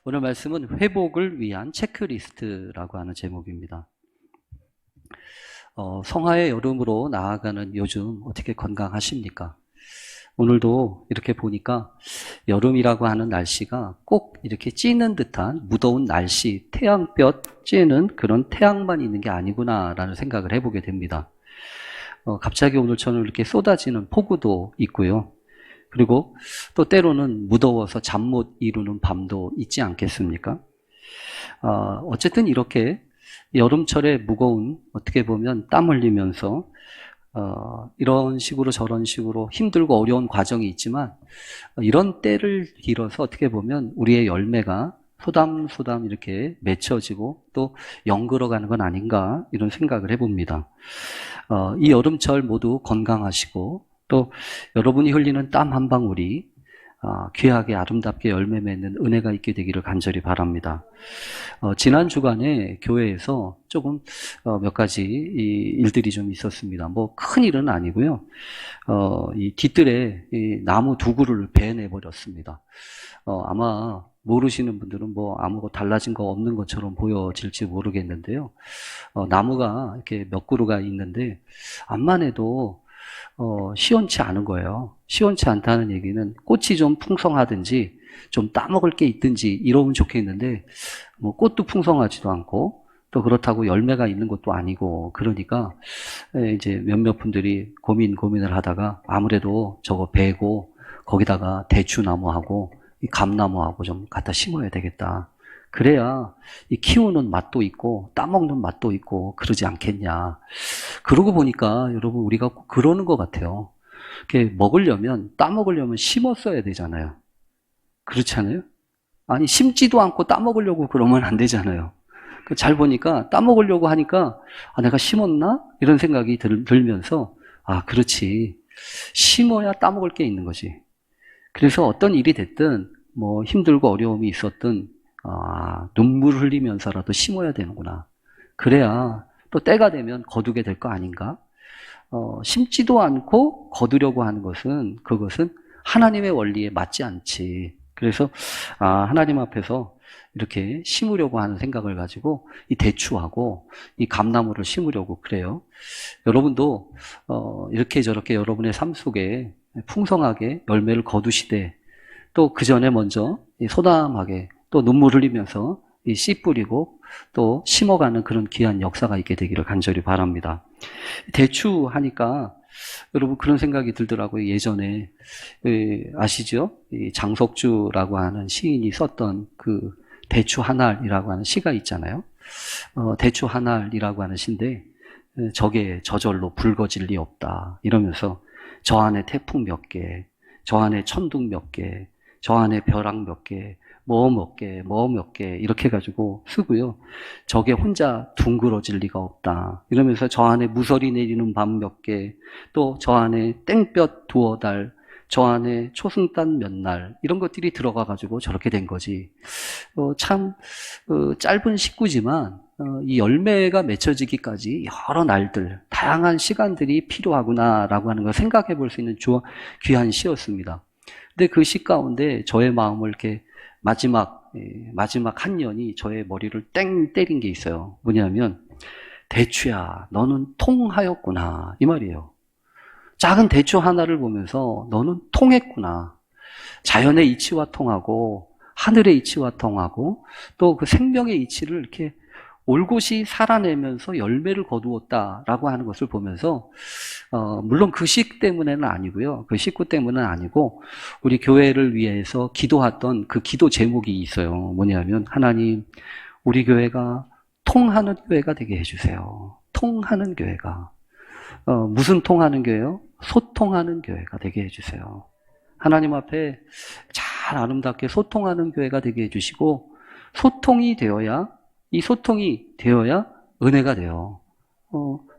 오늘 말씀은 회복을 위한 체크리스트라고 하는 제목입니다. 성화의 여름으로 나아가는 요즘 어떻게 건강하십니까? 오늘도 이렇게 보니까 여름이라고 하는 날씨가 꼭 이렇게 찌는 듯한 무더운 날씨, 태양볕 찌는 그런 태양만 있는 게 아니구나라는 생각을 해보게 됩니다. 갑자기 오늘처럼 이렇게 쏟아지는 폭우도 있고요. 그리고 또 때로는 무더워서 잠 못 이루는 밤도 있지 않겠습니까? 어쨌든 이렇게 여름철에 무거운, 어떻게 보면 땀 흘리면서 이런 식으로 저런 식으로 힘들고 어려운 과정이 있지만 이런 때를 길어서 어떻게 보면 우리의 열매가 소담소담 이렇게 맺혀지고 또 연그러가는 건 아닌가 이런 생각을 해봅니다. 이 여름철 모두 건강하시고 또 여러분이 흘리는 땀 한 방울이 귀하게 아름답게 열매 맺는 은혜가 있게 되기를 간절히 바랍니다. 지난 주간에 교회에서 조금 몇 가지 일들이 좀 있었습니다. 뭐 큰 일은 아니고요. 이 뒤뜰에 이 나무 두 그루를 베내 버렸습니다. 아마 모르시는 분들은 뭐 아무것도 달라진 거 없는 것처럼 보여질지 모르겠는데요. 나무가 이렇게 몇 그루가 있는데 암만 해도 시원치 않은 거예요. 시원치 않다는 얘기는 꽃이 좀 풍성하든지 좀 따먹을 게 있든지 이러면 좋겠는데 뭐 꽃도 풍성하지도 않고 또 그렇다고 열매가 있는 것도 아니고 그러니까 이제 몇몇 분들이 고민을 하다가 아무래도 저거 베고 거기다가 대추나무하고 이 감나무하고 좀 갖다 심어야 되겠다. 그래야 이 키우는 맛도 있고 따먹는 맛도 있고 그러지 않겠냐. 그러고 보니까 여러분 우리가 꼭 그러는 것 같아요. 이렇게 먹으려면 따먹으려면 심었어야 되잖아요. 그렇지 않아요? 아니 심지도 않고 따먹으려고 그러면 안 되잖아요. 잘 보니까 따먹으려고 하니까 내가 심었나? 이런 생각이 들면서 그렇지. 심어야 따먹을 게 있는 거지. 그래서 어떤 일이 됐든 뭐 힘들고 어려움이 있었든 눈물 흘리면서라도 심어야 되는구나. 그래야 또 때가 되면 거두게 될 거 아닌가? 심지도 않고 거두려고 하는 그것은 하나님의 원리에 맞지 않지. 그래서 하나님 앞에서 이렇게 심으려고 하는 생각을 가지고 이 대추하고 이 감나무를 심으려고 그래요. 여러분도 이렇게 저렇게 여러분의 삶 속에 풍성하게 열매를 거두시되 또 그 전에 먼저 소담하게 또 눈물 흘리면서 이 씨 뿌리고 또 심어가는 그런 귀한 역사가 있게 되기를 간절히 바랍니다. 대추 하니까 여러분 그런 생각이 들더라고요. 예전에 아시죠? 이 장석주라고 하는 시인이 썼던 그 대추 한 알이라고 하는 시가 있잖아요. 대추 한 알이라고 하는 시인데 저게 저절로 붉어질 리 없다 이러면서 저 안에 태풍 몇 개, 저 안에 천둥 몇 개, 저 안에 벼락 몇 개, 뭐 몇 개 이렇게 해가지고 쓰고요. 저게 혼자 둥그러질 리가 없다 이러면서 저 안에 무서리 내리는 밤 몇 개, 또 저 안에 땡볕 두어 달, 저 안에 초승달 몇 날 이런 것들이 들어가가지고 저렇게 된 거지. 참 짧은 식구지만 이 열매가 맺혀지기까지 여러 날들, 다양한 시간들이 필요하구나라고 하는 걸 생각해 볼 수 있는 귀한 시였습니다. 근데 그 시 가운데 저의 마음을 이렇게 마지막 한 년이 저의 머리를 땡 때린 게 있어요. 뭐냐면 대추야 너는 통하였구나 이 말이에요. 작은 대추 하나를 보면서 너는 통했구나. 자연의 이치와 통하고 하늘의 이치와 통하고 또 그 생명의 이치를 이렇게 올곧이 살아내면서 열매를 거두었다라고 하는 것을 보면서 물론 그 시 때문에는 아니고요. 그 식구 때문은 아니고 우리 교회를 위해서 기도했던 그 기도 제목이 있어요. 뭐냐면 하나님 우리 교회가 통하는 교회가 되게 해주세요. 통하는 교회가. 무슨 통하는 교회요? 소통하는 교회가 되게 해주세요. 하나님 앞에 잘 아름답게 소통하는 교회가 되게 해주시고 이 소통이 되어야 은혜가 돼요.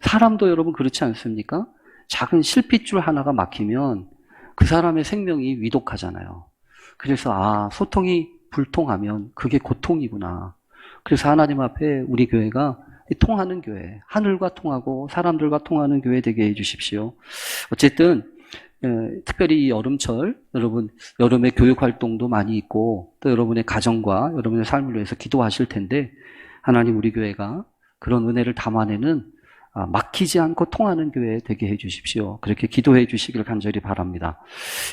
사람도 여러분 그렇지 않습니까? 작은 실핏줄 하나가 막히면 그 사람의 생명이 위독하잖아요. 그래서 소통이 불통하면 그게 고통이구나. 그래서 하나님 앞에 우리 교회가 통하는 교회, 하늘과 통하고 사람들과 통하는 교회 되게 해주십시오. 어쨌든 특별히 이 여름철, 여러분, 여름에 교육 활동도 많이 있고, 또 여러분의 가정과 여러분의 삶을 위해서 기도하실 텐데, 하나님 우리 교회가 그런 은혜를 담아내는 막히지 않고 통하는 교회 되게 해 주십시오. 그렇게 기도해 주시길 간절히 바랍니다.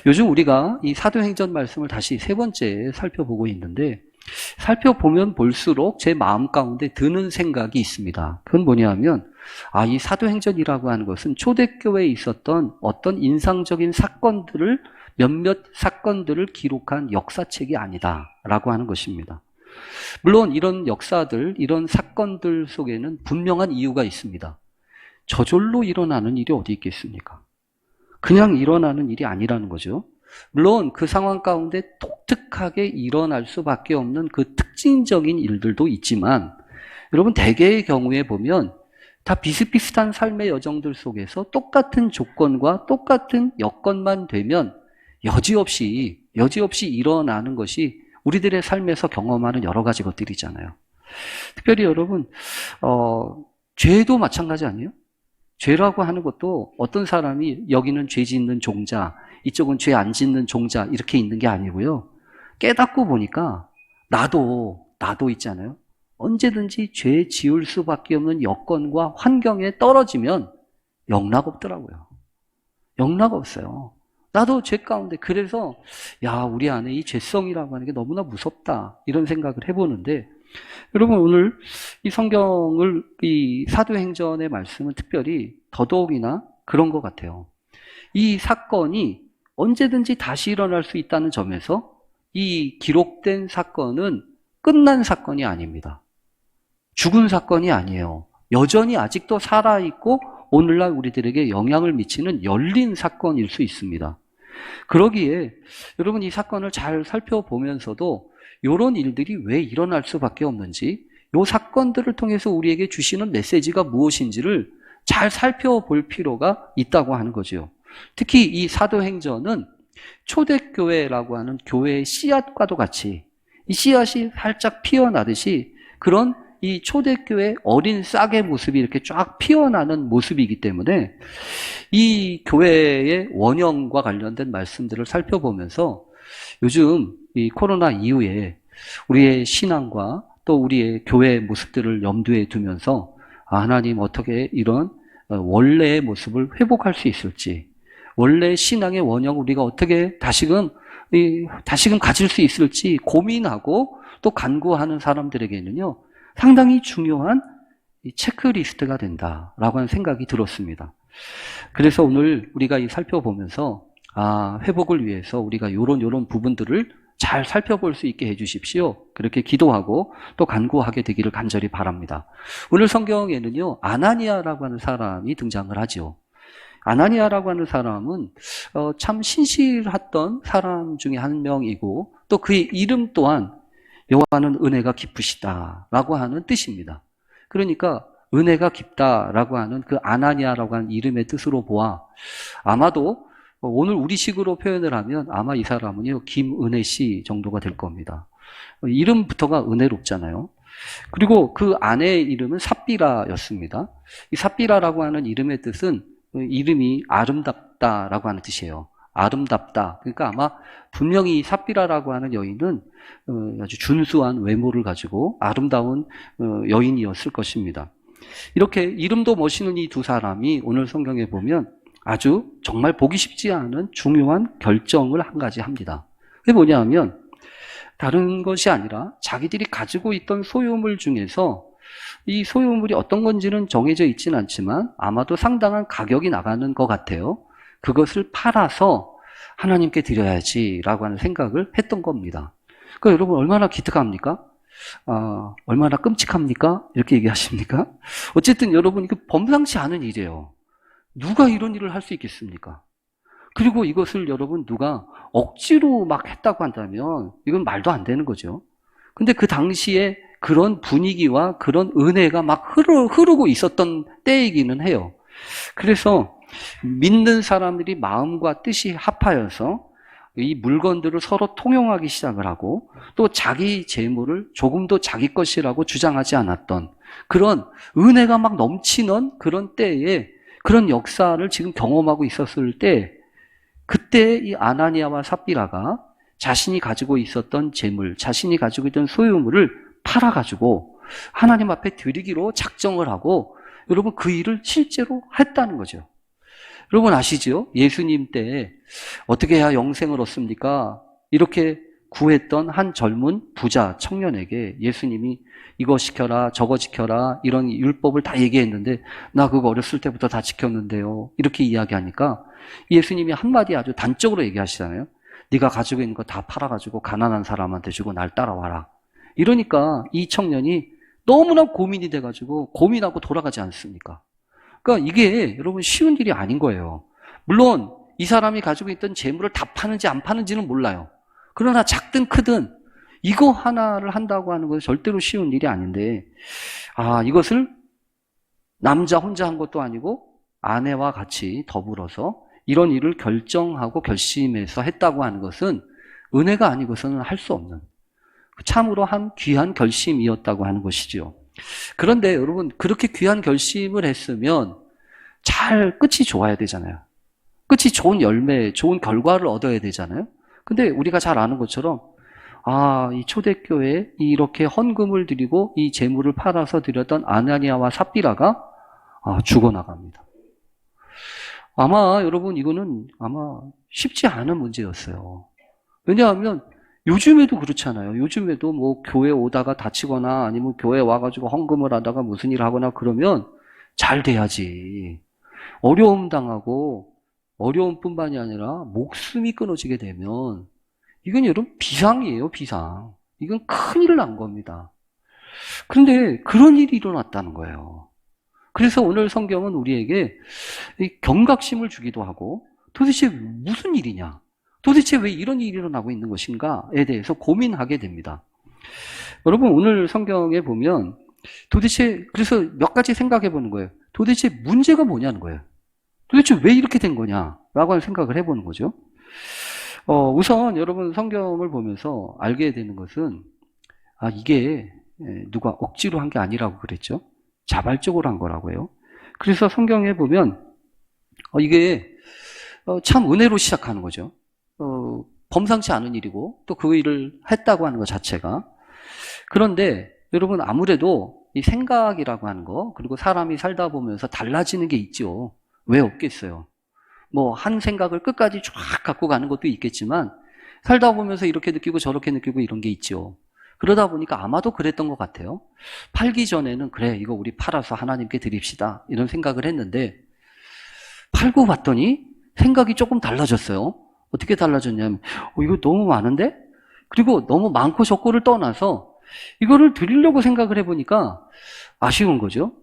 요즘 우리가 이 사도행전 말씀을 다시 세 번째 살펴보고 있는데, 살펴보면 볼수록 제 마음 가운데 드는 생각이 있습니다. 그건 뭐냐면, 이 사도행전이라고 하는 것은 초대교회에 있었던 어떤 인상적인 사건들을, 몇몇 사건들을 기록한 역사책이 아니다라고 하는 것입니다. 물론 이런 역사들, 이런 사건들 속에는 분명한 이유가 있습니다. 저절로 일어나는 일이 어디 있겠습니까? 그냥 일어나는 일이 아니라는 거죠. 물론 그 상황 가운데 독특하게 일어날 수밖에 없는 그 특징적인 일들도 있지만, 여러분 대개의 경우에 보면 다 비슷비슷한 삶의 여정들 속에서 똑같은 조건과 똑같은 여건만 되면 여지없이 일어나는 것이 우리들의 삶에서 경험하는 여러 가지 것들이잖아요. 특별히 여러분, 죄도 마찬가지 아니에요? 죄라고 하는 것도 어떤 사람이 여기는 죄 짓는 종자, 이쪽은 죄 안 짓는 종자 이렇게 있는 게 아니고요. 깨닫고 보니까 나도 있잖아요. 언제든지 죄 지을 수밖에 없는 여건과 환경에 떨어지면 영락 없더라고요. 영락 없어요. 나도 죄 가운데. 그래서 우리 안에 이 죄성이라고 하는 게 너무나 무섭다 이런 생각을 해보는데, 여러분 오늘 이 성경을, 이 사도행전의 말씀은 특별히 더더욱이나 그런 것 같아요. 이 사건이 언제든지 다시 일어날 수 있다는 점에서 이 기록된 사건은 끝난 사건이 아닙니다. 죽은 사건이 아니에요. 여전히 아직도 살아있고 오늘날 우리들에게 영향을 미치는 열린 사건일 수 있습니다. 그러기에 여러분 이 사건을 잘 살펴보면서도 이런 일들이 왜 일어날 수밖에 없는지, 이 사건들을 통해서 우리에게 주시는 메시지가 무엇인지를 잘 살펴볼 필요가 있다고 하는 거죠. 특히 이 사도행전은 초대교회라고 하는 교회의 씨앗과도 같이 이 씨앗이 살짝 피어나듯이 그런 이 초대교회 어린 싹의 모습이 이렇게 쫙 피어나는 모습이기 때문에 이 교회의 원형과 관련된 말씀들을 살펴보면서 요즘 이 코로나 이후에 우리의 신앙과 또 우리의 교회의 모습들을 염두에 두면서 하나님 어떻게 이런 원래의 모습을 회복할 수 있을지, 원래 신앙의 원형을 우리가 어떻게 다시금 가질 수 있을지 고민하고 또 간구하는 사람들에게는요, 상당히 중요한 체크리스트가 된다라고 하는 생각이 들었습니다. 그래서 오늘 우리가 살펴보면서 회복을 위해서 우리가 요런 부분들을 잘 살펴볼 수 있게 해주십시오. 그렇게 기도하고 또 간구하게 되기를 간절히 바랍니다. 오늘 성경에는요, 아나니아라고 하는 사람이 등장을 하죠. 아나니아라고 하는 사람은 참 신실했던 사람 중에 한 명이고, 또 그의 이름 또한 여호와는 은혜가 깊으시다라고 하는 뜻입니다. 그러니까 은혜가 깊다라고 하는 그 아나니아라고 하는 이름의 뜻으로 보아 아마도 오늘 우리식으로 표현을 하면 아마 이 사람은요, 김은혜 씨 정도가 될 겁니다. 이름부터가 은혜롭잖아요. 그리고 그 아내의 이름은 삽비라였습니다. 이 삽비라라고 하는 이름의 뜻은 이름이 아름답다라고 하는 뜻이에요. 아름답다. 그러니까 아마 분명히 삽비라라고 하는 여인은 아주 준수한 외모를 가지고 아름다운 여인이었을 것입니다. 이렇게 이름도 멋있는 이 두 사람이 오늘 성경에 보면 아주 정말 보기 쉽지 않은 중요한 결정을 한 가지 합니다. 그게 뭐냐면 다른 것이 아니라 자기들이 가지고 있던 소유물 중에서 이 소유물이 어떤 건지는 정해져 있지는 않지만 아마도 상당한 가격이 나가는 것 같아요. 그것을 팔아서 하나님께 드려야지라고 하는 생각을 했던 겁니다. 그러니까 여러분 얼마나 기특합니까? 얼마나 끔찍합니까? 이렇게 얘기하십니까? 어쨌든 여러분 이거 범상치 않은 일이에요. 누가 이런 일을 할 수 있겠습니까? 그리고 이것을 여러분 누가 억지로 막 했다고 한다면 이건 말도 안 되는 거죠. 근데 그 당시에 그런 분위기와 그런 은혜가 막 흐르고 있었던 때이기는 해요. 그래서 믿는 사람들이 마음과 뜻이 합하여서 이 물건들을 서로 통용하기 시작을 하고 또 자기 재물을 조금도 자기 것이라고 주장하지 않았던 그런 은혜가 막 넘치는 그런 때에 그런 역사를 지금 경험하고 있었을 때 그때 이 아나니아와 삽비라가 자신이 가지고 있었던 재물, 자신이 가지고 있던 소유물을 팔아가지고 하나님 앞에 드리기로 작정을 하고 여러분 그 일을 실제로 했다는 거죠. 여러분 아시죠? 예수님 때 어떻게 해야 영생을 얻습니까? 이렇게 구했던 한 젊은 부자 청년에게 예수님이 이거 지켜라 저거 지켜라 이런 율법을 다 얘기했는데 나 그거 어렸을 때부터 다 지켰는데요. 이렇게 이야기하니까 예수님이 한마디 아주 단적으로 얘기하시잖아요. 네가 가지고 있는 거 다 팔아가지고 가난한 사람한테 주고 날 따라와라. 이러니까 이 청년이 너무나 고민이 돼가지고 고민하고 돌아가지 않습니까? 그러니까 이게 여러분 쉬운 일이 아닌 거예요. 물론 이 사람이 가지고 있던 재물을 다 파는지 안 파는지는 몰라요. 그러나 작든 크든 이거 하나를 한다고 하는 것은 절대로 쉬운 일이 아닌데 이것을 남자 혼자 한 것도 아니고 아내와 같이 더불어서 이런 일을 결정하고 결심해서 했다고 하는 것은 은혜가 아니고서는 할 수 없는 참으로 한 귀한 결심이었다고 하는 것이죠. 그런데 여러분 그렇게 귀한 결심을 했으면 잘 끝이 좋아야 되잖아요. 끝이 좋은 열매, 좋은 결과를 얻어야 되잖아요. 근데 우리가 잘 아는 것처럼 이 초대교회에 이렇게 헌금을 드리고 이 재물을 팔아서 드렸던 아나니아와 삽비라가 죽어나갑니다. 아마 여러분 이거는 아마 쉽지 않은 문제였어요. 왜냐하면 요즘에도 그렇잖아요. 요즘에도 뭐 교회 오다가 다치거나 아니면 교회 와가지고 헌금을 하다가 무슨 일을 하거나 그러면 잘 돼야지. 어려움 당하고 어려움뿐만이 아니라 목숨이 끊어지게 되면 이건 여러분 비상이에요, 비상. 이건 큰일 난 겁니다. 그런데 그런 일이 일어났다는 거예요. 그래서 오늘 성경은 우리에게 경각심을 주기도 하고 도대체 무슨 일이냐? 도대체 왜 이런 일이 일어나고 있는 것인가에 대해서 고민하게 됩니다. 여러분 오늘 성경에 보면 도대체 그래서 몇 가지 생각해 보는 거예요. 도대체 문제가 뭐냐는 거예요. 도대체 왜 이렇게 된 거냐라고 하는 생각을 해보는 거죠. 우선 여러분 성경을 보면서 알게 되는 것은 이게 누가 억지로 한 게 아니라고 그랬죠. 자발적으로 한 거라고요. 그래서 성경에 보면 이게 참 은혜로 시작하는 거죠. 범상치 않은 일이고 또 그 일을 했다고 하는 것 자체가. 그런데 여러분 아무래도 이 생각이라고 하는 거 그리고 사람이 살다 보면서 달라지는 게 있죠. 왜 없겠어요? 뭐 한 생각을 끝까지 쫙 갖고 가는 것도 있겠지만 살다 보면서 이렇게 느끼고 저렇게 느끼고 이런 게 있죠. 그러다 보니까 아마도 그랬던 것 같아요. 팔기 전에는 그래 이거 우리 팔아서 하나님께 드립시다 이런 생각을 했는데 팔고 봤더니 생각이 조금 달라졌어요. 어떻게 달라졌냐면 이거 너무 많은데? 그리고 너무 많고 적고를 떠나서 이거를 드리려고 생각을 해보니까 아쉬운 거죠.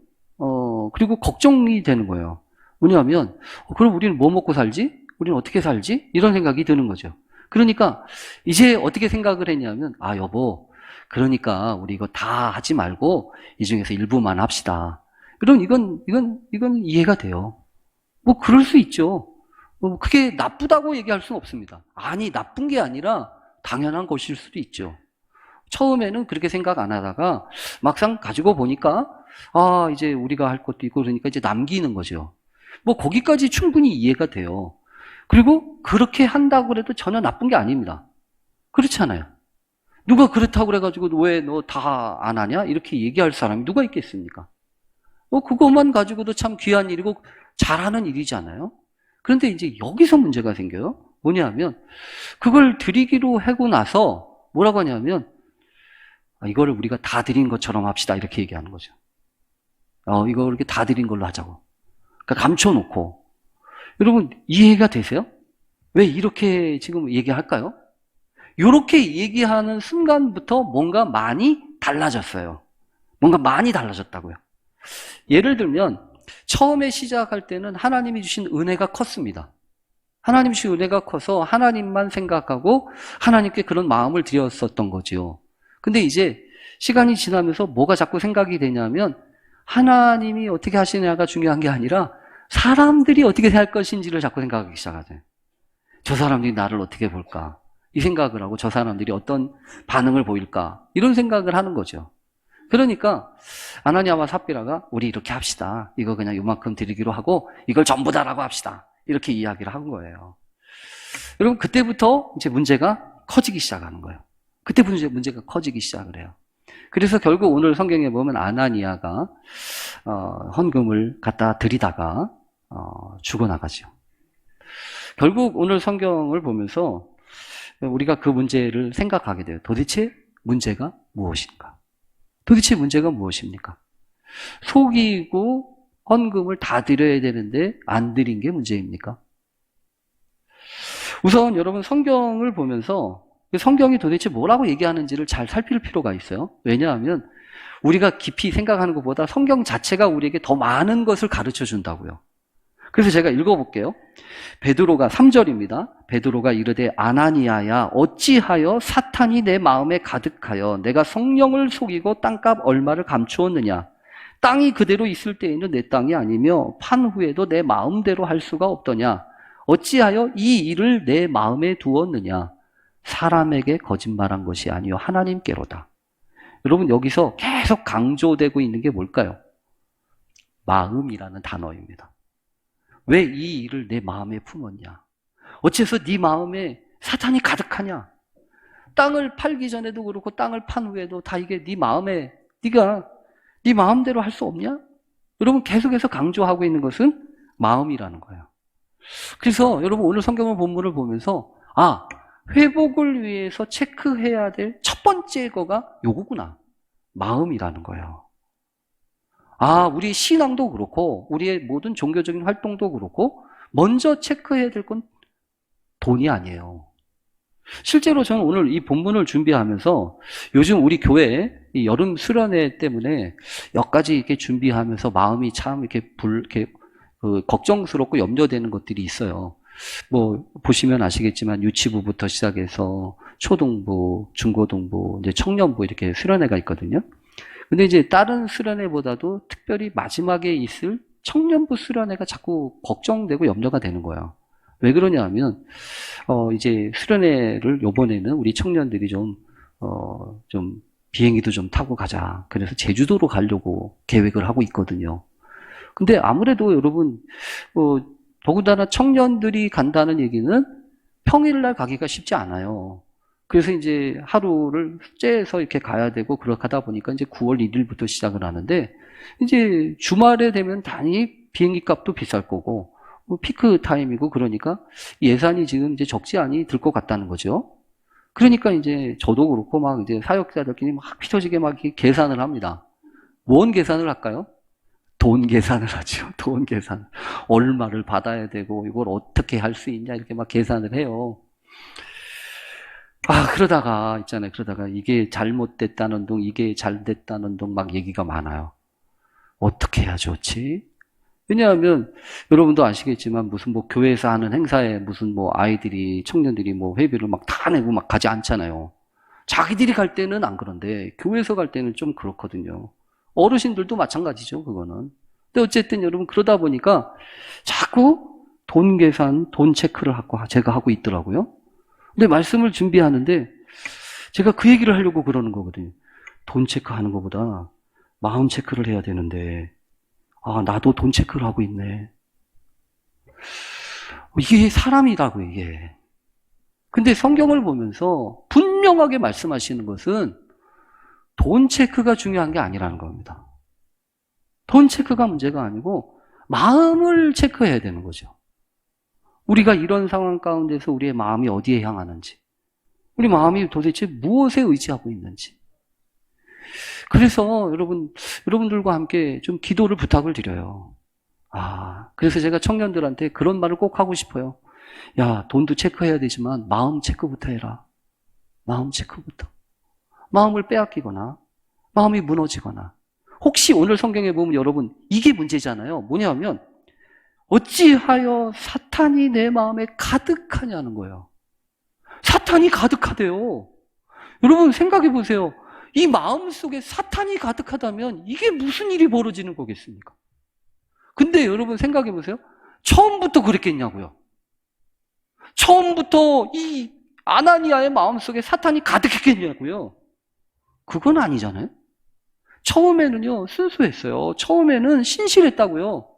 그리고 걱정이 되는 거예요. 뭐냐면 그럼 우리는 뭐 먹고 살지? 우리는 어떻게 살지? 이런 생각이 드는 거죠. 그러니까 이제 어떻게 생각을 했냐면 여보 그러니까 우리 이거 다 하지 말고 이 중에서 일부만 합시다. 그럼 이건 이해가 돼요. 뭐 그럴 수 있죠. 그게 나쁘다고 얘기할 수는 없습니다. 아니 나쁜 게 아니라 당연한 것일 수도 있죠. 처음에는 그렇게 생각 안 하다가 막상 가지고 보니까 이제 우리가 할 것도 있고 그러니까 이제 남기는 거죠. 뭐 거기까지 충분히 이해가 돼요. 그리고 그렇게 한다고 해도 전혀 나쁜 게 아닙니다. 그렇잖아요. 누가 그렇다고 그래가지고 왜 너 다 안 하냐? 이렇게 얘기할 사람이 누가 있겠습니까? 그것만 가지고도 참 귀한 일이고 잘하는 일이잖아요. 그런데 이제 여기서 문제가 생겨요. 뭐냐면 그걸 드리기로 하고 나서 뭐라고 하냐면 이거를 우리가 다 드린 것처럼 합시다 이렇게 얘기하는 거죠. 이거 이렇게 다 드린 걸로 하자고. 그러니까 감춰놓고. 여러분 이해가 되세요? 왜 이렇게 지금 얘기할까요? 이렇게 얘기하는 순간부터 뭔가 많이 달라졌어요. 뭔가 많이 달라졌다고요. 예를 들면 처음에 시작할 때는 하나님이 주신 은혜가 컸습니다. 하나님이 주신 은혜가 커서 하나님만 생각하고 하나님께 그런 마음을 드렸었던 거죠. 근데 이제 시간이 지나면서 뭐가 자꾸 생각이 되냐면 하나님이 어떻게 하시냐가 중요한 게 아니라 사람들이 어떻게 할 것인지를 자꾸 생각하기 시작하죠. 저 사람들이 나를 어떻게 볼까? 이 생각을 하고 저 사람들이 어떤 반응을 보일까? 이런 생각을 하는 거죠. 그러니까 아나니아와 삽비라가 우리 이렇게 합시다. 이거 그냥 요만큼 드리기로 하고 이걸 전부 다라고 합시다. 이렇게 이야기를 한 거예요. 여러분, 그때부터 이제 문제가 커지기 시작하는 거예요. 그때부터 문제가 커지기 시작을 해요. 그래서 결국 오늘 성경에 보면 아나니아가 헌금을 갖다 드리다가 죽어나가죠. 결국 오늘 성경을 보면서 우리가 그 문제를 생각하게 돼요. 도대체 문제가 무엇인가? 도대체 문제가 무엇입니까? 속이고 헌금을 다 드려야 되는데 안 드린 게 문제입니까? 우선 여러분 성경을 보면서 성경이 도대체 뭐라고 얘기하는지를 잘 살필 필요가 있어요. 왜냐하면 우리가 깊이 생각하는 것보다 성경 자체가 우리에게 더 많은 것을 가르쳐 준다고요. 그래서 제가 읽어볼게요. 베드로가 3절입니다. 베드로가 이르되 아나니아야 어찌하여 사탄이 내 마음에 가득하여 내가 성령을 속이고 땅값 얼마를 감추었느냐. 땅이 그대로 있을 때에는 내 땅이 아니며 판 후에도 내 마음대로 할 수가 없더냐. 어찌하여 이 일을 내 마음에 두었느냐. 사람에게 거짓말한 것이 아니요 하나님께로다. 여러분 여기서 계속 강조되고 있는 게 뭘까요? 마음이라는 단어입니다. 왜 이 일을 내 마음에 품었냐? 어째서 네 마음에 사탄이 가득하냐? 땅을 팔기 전에도 그렇고 땅을 판 후에도 다 이게 네 마음에 네가 네 마음대로 할 수 없냐? 여러분 계속해서 강조하고 있는 것은 마음이라는 거예요. 그래서 여러분 오늘 성경 본문을 보면서 회복을 위해서 체크해야 될 첫 번째 거가 요거구나. 마음이라는 거예요. 우리 신앙도 그렇고 우리의 모든 종교적인 활동도 그렇고 먼저 체크해야 될 건 돈이 아니에요. 실제로 저는 오늘 이 본문을 준비하면서 요즘 우리 교회 이 여름 수련회 때문에 몇 가지 이렇게 준비하면서 마음이 참 이렇게 걱정스럽고 염려되는 것들이 있어요. 뭐 보시면 아시겠지만 유치부부터 시작해서 초등부, 중고등부, 이제 청년부 이렇게 수련회가 있거든요. 근데 이제 다른 수련회보다도 특별히 마지막에 있을 청년부 수련회가 자꾸 걱정되고 염려가 되는 거예요. 왜 그러냐 하면 이제 수련회를 요번에는 우리 청년들이 좀 비행기도 좀 타고 가자. 그래서 제주도로 가려고 계획을 하고 있거든요. 근데 아무래도 여러분 더군다나 청년들이 간다는 얘기는 평일날 가기가 쉽지 않아요. 그래서 이제 하루를 째서 이렇게 가야 되고 그렇게 하다 보니까 이제 9월 1일부터 시작을 하는데 이제 주말에 되면 단위 비행기 값도 비쌀 거고 피크 타임이고 그러니까 예산이 지금 이제 적지 않이 들 것 같다는 거죠. 그러니까 이제 저도 그렇고 막 이제 사역자들끼리 막 피터지게 막 계산을 합니다. 뭔 계산을 할까요? 돈 계산을 하죠. 돈 계산. 얼마를 받아야 되고 이걸 어떻게 할 수 있냐 이렇게 막 계산을 해요. 그러다가 이게 잘못됐다는 둥, 이게 잘 됐다는 둥 막 얘기가 많아요. 어떻게 해야 좋지? 왜냐하면 여러분도 아시겠지만 무슨 뭐 교회에서 하는 행사에 무슨 뭐 아이들이 청년들이 뭐 회비를 막 다 내고 막 가지 않잖아요. 자기들이 갈 때는 안 그런데 교회에서 갈 때는 좀 그렇거든요. 어르신들도 마찬가지죠, 그거는. 근데 어쨌든 여러분 그러다 보니까 자꾸 돈 계산, 돈 체크를 제가 하고 있더라고요. 근데 말씀을 준비하는데 제가 그 얘기를 하려고 그러는 거거든요. 돈 체크하는 것보다 마음 체크를 해야 되는데 나도 돈 체크를 하고 있네. 이게 사람이라고 이게. 근데 성경을 보면서 분명하게 말씀하시는 것은 돈 체크가 중요한 게 아니라는 겁니다. 돈 체크가 문제가 아니고 마음을 체크해야 되는 거죠. 우리가 이런 상황 가운데서 우리의 마음이 어디에 향하는지, 우리 마음이 도대체 무엇에 의지하고 있는지. 그래서 여러분들과 함께 좀 기도를 부탁을 드려요. 그래서 제가 청년들한테 그런 말을 꼭 하고 싶어요. 야, 돈도 체크해야 되지만 마음 체크부터 해라. 마음 체크부터. 마음을 빼앗기거나 마음이 무너지거나 혹시 오늘 성경에 보면 여러분 이게 문제잖아요. 뭐냐면 어찌하여 사탄이 내 마음에 가득하냐는 거예요. 사탄이 가득하대요. 여러분 생각해 보세요. 이 마음 속에 사탄이 가득하다면 이게 무슨 일이 벌어지는 거겠습니까? 근데 여러분 생각해 보세요. 처음부터 그랬겠냐고요. 처음부터 이 아나니아의 마음 속에 사탄이 가득했겠냐고요. 그건 아니잖아요. 처음에는요 순수했어요. 처음에는 신실했다고요.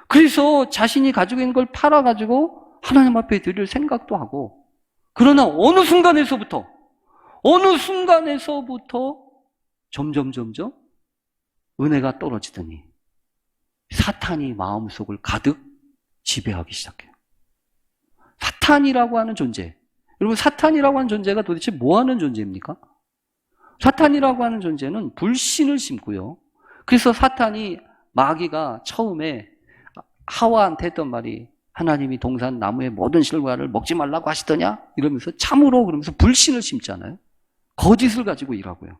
그래서 자신이 가지고 있는 걸 팔아가지고 하나님 앞에 드릴 생각도 하고 그러나 어느 순간에서부터 점점 은혜가 떨어지더니 사탄이 마음속을 가득 지배하기 시작해요. 사탄이라고 하는 존재. 여러분, 사탄이라고 하는 존재가 도대체 뭐 하는 존재입니까? 사탄이라고 하는 존재는 불신을 심고요. 그래서 마귀가 처음에 하와한테 했던 말이 하나님이 동산 나무의 모든 실과를 먹지 말라고 하시더냐? 이러면서 참으로 그러면서 불신을 심잖아요. 거짓을 가지고 일하고요.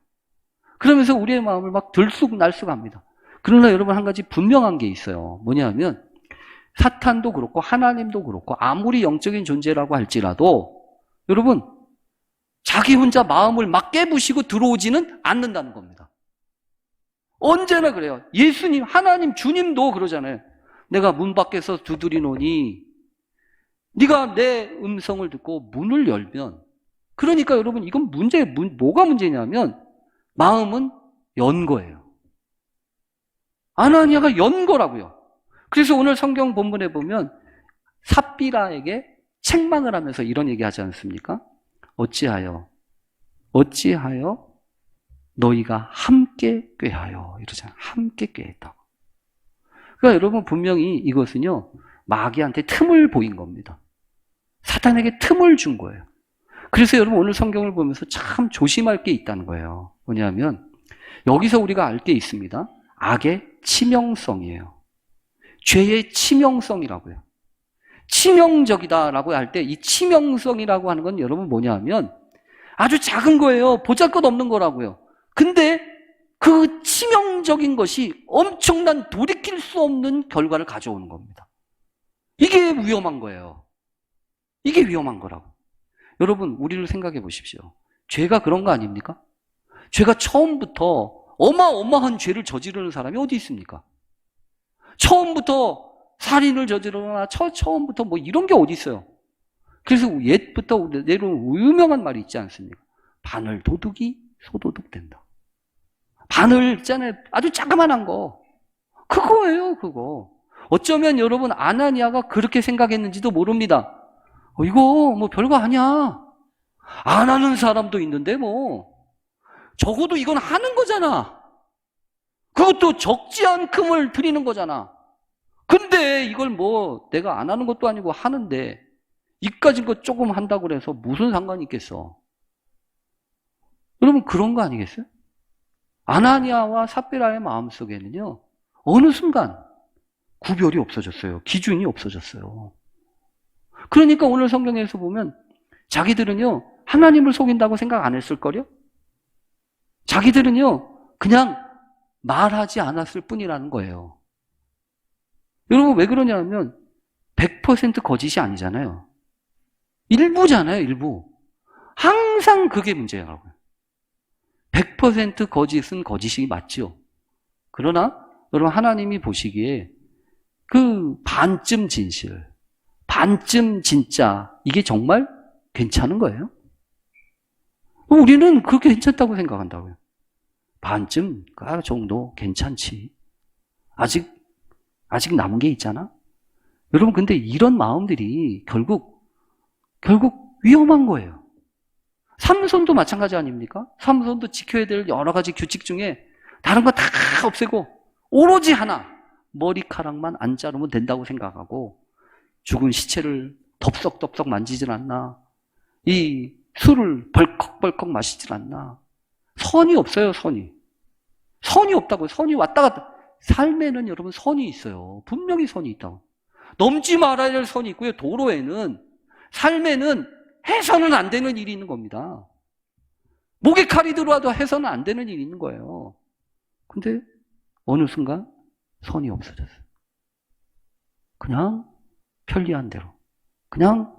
그러면서 우리의 마음을 막 들쑥날쑥합니다. 그러나 여러분, 한 가지 분명한 게 있어요. 뭐냐면 사탄도 그렇고 하나님도 그렇고 아무리 영적인 존재라고 할지라도 여러분, 자기 혼자 마음을 막 깨부시고 들어오지는 않는다는 겁니다. 언제나 그래요. 예수님, 하나님, 주님도 그러잖아요. 내가 문 밖에서 두드리노니 네가 내 음성을 듣고 문을 열면, 그러니까 여러분, 이건 뭐가 문제냐면 마음은 연 거예요. 아나니아가 연 거라고요. 그래서 오늘 성경 본문에 보면 삽비라에게 책망을 하면서 이런 얘기 하지 않습니까? 어찌하여 너희가 함께 꾀하여, 이러잖아요. 함께 꾀했다고. 그러니까 여러분, 분명히 이것은요, 마귀한테 틈을 보인 겁니다. 사탄에게 틈을 준 거예요. 그래서 여러분, 오늘 성경을 보면서 참 조심할 게 있다는 거예요. 뭐냐면 여기서 우리가 알 게 있습니다. 악의 치명성이에요. 죄의 치명성이라고요. 치명적이다라고 할 때 이 치명성이라고 하는 건 여러분 뭐냐면 아주 작은 거예요. 보잘것없는 거라고요. 근데 그 치명적인 것이 엄청난 돌이킬 수 없는 결과를 가져오는 겁니다. 이게 위험한 거예요. 이게 위험한 거라고. 여러분, 우리를 생각해 보십시오. 죄가 그런 거 아닙니까? 죄가 처음부터 어마어마한 죄를 저지르는 사람이 어디 있습니까? 처음부터 살인을 저지르거나 처음부터 뭐 이런 게 어디 있어요? 그래서 옛부터 내려온 유명한 말이 있지 않습니까? 바늘 도둑이 소도둑 된다. 바늘 있잖아요. 아주 자그만한 거. 그거예요, 그거. 어쩌면 여러분, 아나니아가 그렇게 생각했는지도 모릅니다. 이거 뭐 별거 아니야. 안 하는 사람도 있는데 뭐. 적어도 이건 하는 거잖아. 그것도 적지 않금을 들이는 거잖아. 근데 이걸 뭐 내가 안 하는 것도 아니고 하는데 이까진 거 조금 한다고 그래서 무슨 상관이 있겠어? 여러분, 그런 거 아니겠어요? 아나니아와 삽비라의 마음속에는요, 어느 순간 구별이 없어졌어요. 기준이 없어졌어요. 그러니까 오늘 성경에서 보면 자기들은요, 하나님을 속인다고 생각 안 했을걸요? 자기들은요, 그냥 말하지 않았을 뿐이라는 거예요. 여러분, 왜 그러냐면 100% 거짓이 아니잖아요. 일부잖아요, 일부. 항상 그게 문제라고요. 100% 거짓은 거짓이 맞죠. 그러나 여러분, 하나님이 보시기에 그 반쯤 진실, 반쯤 진짜, 이게 정말 괜찮은 거예요. 우리는 그게 괜찮다고 생각한다고요. 반쯤 정도 괜찮지. 아직 남은 게 있잖아. 여러분, 근데 이런 마음들이 결국 위험한 거예요. 삼손도 마찬가지 아닙니까? 삼손도 지켜야 될 여러 가지 규칙 중에 다른 거 다 없애고 오로지 하나, 머리카락만 안 자르면 된다고 생각하고 죽은 시체를 덥석덥석 만지질 않나, 이 술을 벌컥벌컥 마시질 않나. 선이 없어요, 선이. 선이 없다고요. 선이 왔다 갔다. 삶에는 여러분 선이 있어요. 분명히 선이 있다고. 넘지 말아야 할 선이 있고요. 도로에는, 삶에는 해서는 안 되는 일이 있는 겁니다. 목에 칼이 들어와도 해서는 안 되는 일이 있는 거예요. 근데 어느 순간 선이 없어졌어요. 그냥 편리한 대로, 그냥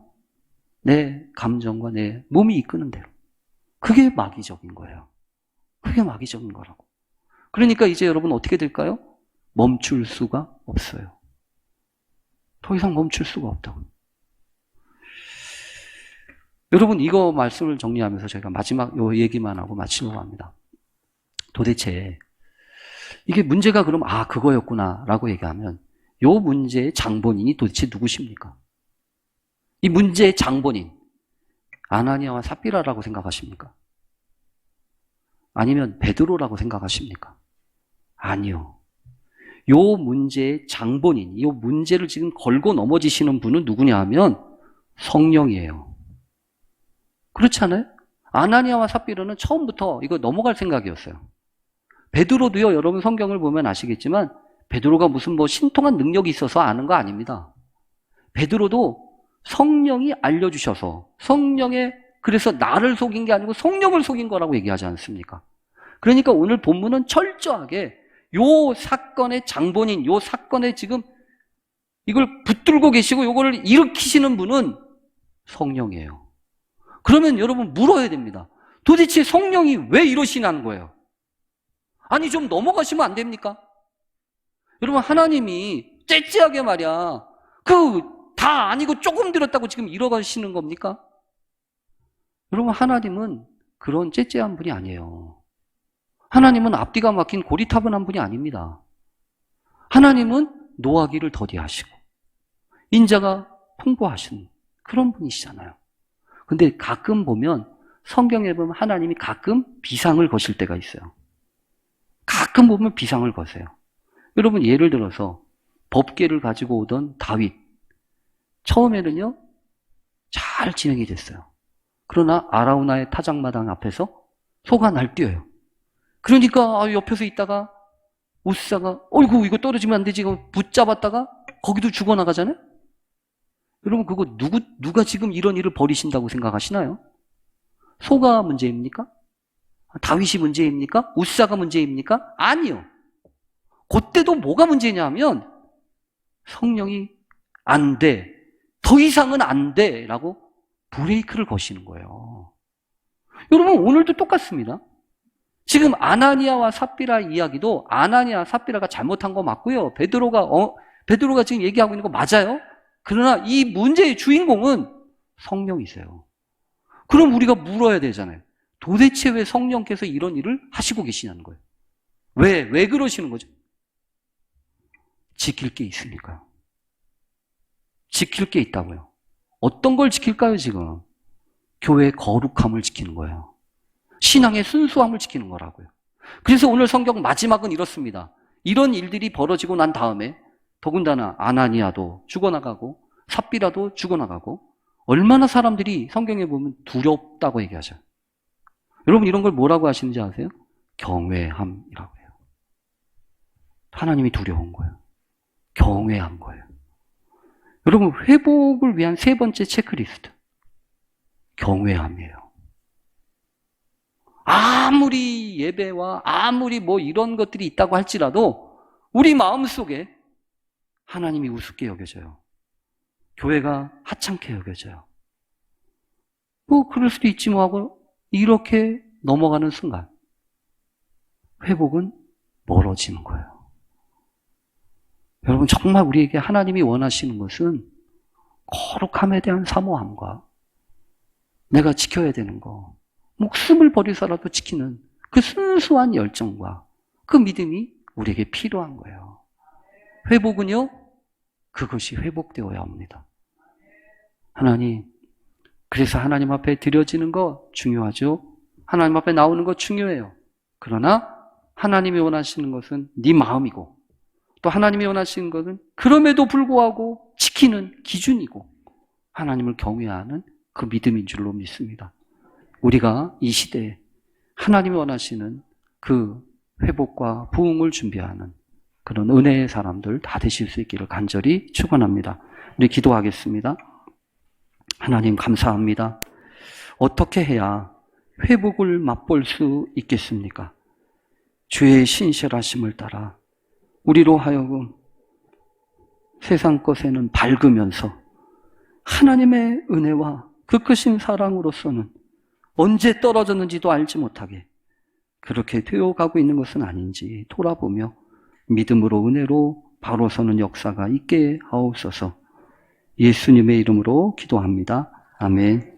내 감정과 내 몸이 이끄는 대로. 그게 마귀적인 거예요. 그게 마귀적인 거라고. 그러니까 이제 여러분 어떻게 될까요? 멈출 수가 없어요. 더 이상 멈출 수가 없다고. 여러분, 이거 말씀을 정리하면서 저희가 마지막 요 얘기만 하고 마치려고 합니다. 도대체 이게 문제가 그럼 그거였구나 라고 얘기하면 요 문제의 장본인이 도대체 누구십니까? 이 문제의 장본인, 아나니아와 삽비라라고 생각하십니까? 아니면 베드로라고 생각하십니까? 아니요. 요 문제의 장본인, 요 문제를 지금 걸고 넘어지시는 분은 누구냐 하면 성령이에요. 그렇지 않아요? 아나니아와 삽비라는 처음부터 이거 넘어갈 생각이었어요. 베드로도요, 여러분 성경을 보면 아시겠지만 베드로가 무슨 뭐 신통한 능력이 있어서 아는 거 아닙니다. 베드로도 성령이 알려주셔서 그래서 나를 속인 게 아니고 성령을 속인 거라고 얘기하지 않습니까? 그러니까 오늘 본문은 철저하게 요 사건의 장본인, 요 사건에 지금 이걸 붙들고 계시고 요거를 일으키시는 분은 성령이에요. 그러면 여러분 물어야 됩니다. 도대체 성령이 왜 이러시냐는 거예요. 아니 좀 넘어가시면 안 됩니까? 여러분 하나님이 째째하게 말이야 다 아니고 조금 들었다고 지금 이러가시는 겁니까? 여러분 하나님은 그런 째째한 분이 아니에요. 하나님은 앞뒤가 막힌 고리타분한 분이 아닙니다. 하나님은 노하기를 더디하시고 인자가 풍부하신 그런 분이시잖아요. 근데 가끔 보면 성경에 보면 하나님이 가끔 비상을 거실 때가 있어요. 가끔 보면 비상을 거세요. 여러분 예를 들어서 법궤를 가지고 오던 다윗 처음에는요 잘 진행이 됐어요. 그러나 아라우나의 타작마당 앞에서 소가 날뛰어요. 그러니까 옆에서 있다가 우사가 어이구 이거 떨어지면 안 되지 이거 붙잡았다가 거기도 죽어나가잖아요. 여러분 그거 누가 지금 이런 일을 벌이신다고 생각하시나요? 소가 문제입니까? 다윗이 문제입니까? 우사가 문제입니까? 아니요. 그때도 뭐가 문제냐면 성령이 안 돼. 더 이상은 안 돼. 라고 브레이크를 거시는 거예요. 여러분 오늘도 똑같습니다. 지금 아나니아와 삽비라 이야기도 아나니아 삽비라가 잘못한 거 맞고요. 베드로가 지금 얘기하고 있는 거 맞아요. 그러나 이 문제의 주인공은 성령이세요. 그럼 우리가 물어야 되잖아요. 도대체 왜 성령께서 이런 일을 하시고 계시냐는 거예요. 왜 그러시는 거죠? 지킬 게 있으니까요. 지킬 게 있다고요. 어떤 걸 지킬까요, 지금? 교회의 거룩함을 지키는 거예요. 신앙의 순수함을 지키는 거라고요. 그래서 오늘 성경 마지막은 이렇습니다. 이런 일들이 벌어지고 난 다음에 더군다나 아나니아도 죽어나가고 삽비라도 죽어나가고 얼마나 사람들이 성경에 보면 두렵다고 얘기하죠. 여러분 이런 걸 뭐라고 하시는지 아세요? 경외함이라고 해요. 하나님이 두려운 거예요. 경외한 거예요. 여러분 회복을 위한 세 번째 체크리스트 경외함이에요. 아무리 예배와 아무리 뭐 이런 것들이 있다고 할지라도 우리 마음속에 하나님이 우습게 여겨져요. 교회가 하찮게 여겨져요. 뭐 그럴 수도 있지 뭐 하고 이렇게 넘어가는 순간 회복은 멀어지는 거예요. 여러분 정말 우리에게 하나님이 원하시는 것은 거룩함에 대한 사모함과 내가 지켜야 되는 거 목숨을 버리서라도 지키는 그 순수한 열정과 그 믿음이 우리에게 필요한 거예요. 회복은요 그것이 회복되어야 합니다. 하나님 그래서 하나님 앞에 드려지는 거 중요하죠. 하나님 앞에 나오는 거 중요해요. 그러나 하나님이 원하시는 것은 네 마음이고 또 하나님이 원하시는 것은 그럼에도 불구하고 지키는 기준이고 하나님을 경외하는 그 믿음인 줄로 믿습니다. 우리가 이 시대에 하나님이 원하시는 그 회복과 부흥을 준비하는 그런 은혜의 사람들 다 되실 수 있기를 간절히 축원합니다. 우리 기도하겠습니다. 하나님 감사합니다. 어떻게 해야 회복을 맛볼 수 있겠습니까? 주의 신실하심을 따라 우리로 하여금 세상 것에는 밝으면서 하나님의 은혜와 그 크신 사랑으로서는 언제 떨어졌는지도 알지 못하게 그렇게 되어가고 있는 것은 아닌지 돌아보며 믿음으로 은혜로 바로 서는 역사가 있게 하옵소서. 예수님의 이름으로 기도합니다. 아멘.